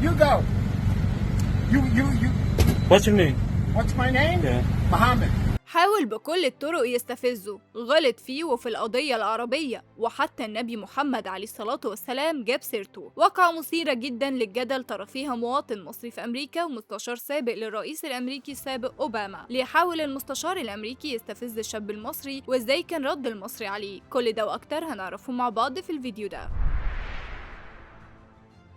You go. You. What's your name? What's my name? Yeah. Muhammad. حاول بكل الطرق يستفزه، غلط فيه وفي القضية العربية، وحتى النبي محمد عليه الصلاة والسلام جاب سيرته. واقعة مثيرة جدا للجدل ترى فيها مواطن مصري في أمريكا ومستشار سابق للرئيس الأمريكي السابق أوباما، ليحاول المستشار الأمريكي يستفز الشاب المصري وإزاي كان رد المصري عليه. كل ده وأكتر هنعرفه مع بعض في الفيديو ده.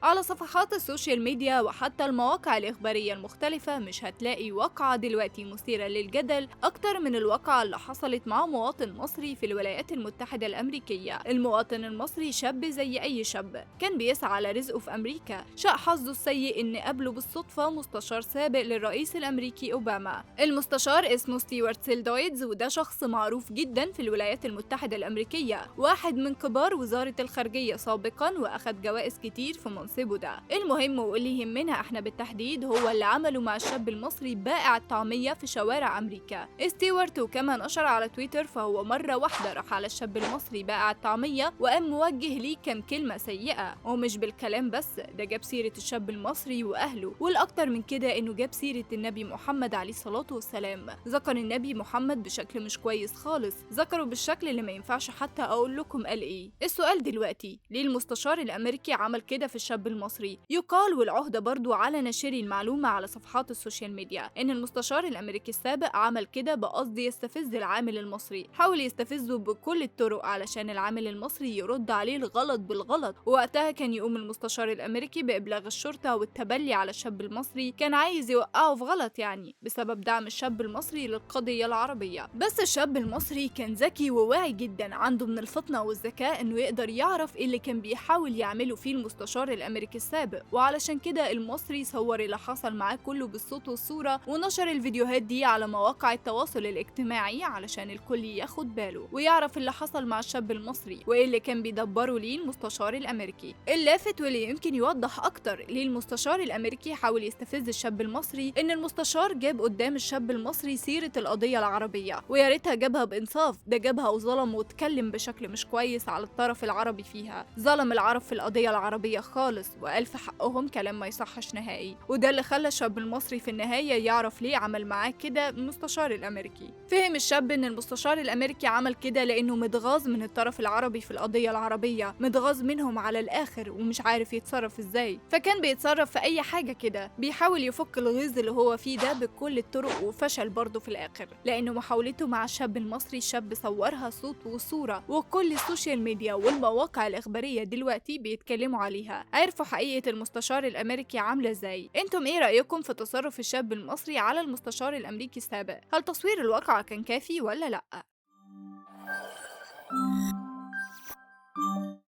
على صفحات السوشيال ميديا وحتى المواقع الإخبارية المختلفة مش هتلاقي واقعة دلوقتي مثيرة للجدل أكتر من الواقعة اللي حصلت مع مواطن مصري في الولايات المتحدة الأمريكية. المواطن المصري شاب زي أي شاب، كان بيسعى على رزقه في أمريكا. شاء حظه السيء إن قابله بالصدفة مستشار سابق للرئيس الأمريكي أوباما. المستشار اسمه ستيوارت سيلدويدز، وده شخص معروف جدا في الولايات المتحدة الأمريكية، واحد من كبار وزارة الخارجية سابقا وأخد جوائز كتير في منصبه ده. المهم واللي يهمنا احنا بالتحديد هو اللي عمله مع الشاب المصري بائع الطعمية في شوارع أمريكا. ستيوارت وكما نشر على تويتر فهو مرة واحدة راح على الشاب المصري بائع الطعمية وقام موجه ليه كام كلمة سيئة، ومش بالكلام بس، ده جاب سيرة الشاب المصري وأهله، والأكتر من كده إنه جاب سيرة النبي محمد عليه الصلاة والسلام. ذكر النبي محمد بشكل مش كويس خالص، ذكره بالشكل اللي ما ينفعش حتى أقول لكم قال إيه. السؤال دلوقتي، ليه المستشار الأمريكي عمل كده في الشاب المصري؟ يقال والعهدة برضو على ناشري المعلومة على صفحات السوشيال ميديا إن المستشار الأمريكي السابق عمل كده بقصد يستفز العامل المصري، حاول يستفزه بكل الطرق علشان العامل المصري يرد عليه الغلط بالغلط. ووقتها كان يقوم المستشار الأمريكي بإبلاغ الشرطة والتبلي على الشاب المصري، كان عايز يوقعه في غلط يعني بسبب دعم الشاب المصري للقضية العربية. بس الشاب المصري كان ذكي وواعي جدا، عنده من الفطنة والذكاء إنه يقدر يعرف إيه اللي كان بيحاول يعمله فيه المستشار الأمريكي السابق، وعلشان كده المصري صور اللي حصل معاه كله بالصوت والصورة ونشر الفيديوهات دي على مواقع التواصل الاجتماعي علشان الكل ياخد باله ويعرف اللي حصل مع الشاب المصري وايه اللي كان بيدبره ليه المستشار الأمريكي. اللافت واللي يمكن يوضح أكتر ليه المستشار الأمريكي حاول يستفز الشاب المصري إن المستشار جاب قدام الشاب المصري سيرة القضية العربية، ويا ريتها جابها بإنصاف، ده جابها وظلم واتكلم بشكل مش كويس على الطرف العربي فيها، ظلم العرب في القضية العربية خالص وقال في حقهم كلام ما يصحش نهائي. وده اللي خلى الشاب المصري في النهاية يعرف ليه عمل معاه كده المستشار الأمريكي. فهم الشاب إن المستشار الأمريكي عمل كده لأنه متغاظ من الطرف العربي في القضية العربية، متغاظ منهم على الآخر ومش عارف يتصرف إزاي، فكان بيتصرف في أي حاجة كده، بيحاول يفك الغيظ اللي هو فيه ده بكل الطرق، وفشل برضه في الآخر لأنه محاولته مع الشاب المصري الشاب صورها صوت وصورة، وكل السوشيال ميديا والمواقع الإخبارية دلوقتي بيتكلموا عليها، عرفوا حقيقة المستشار الأمريكي عاملة ازاي. انتم ايه رأيكم في تصرف الشاب المصري على المستشار الأمريكي السابق؟ هل تصوير الواقعة كان كافي ولا لأ؟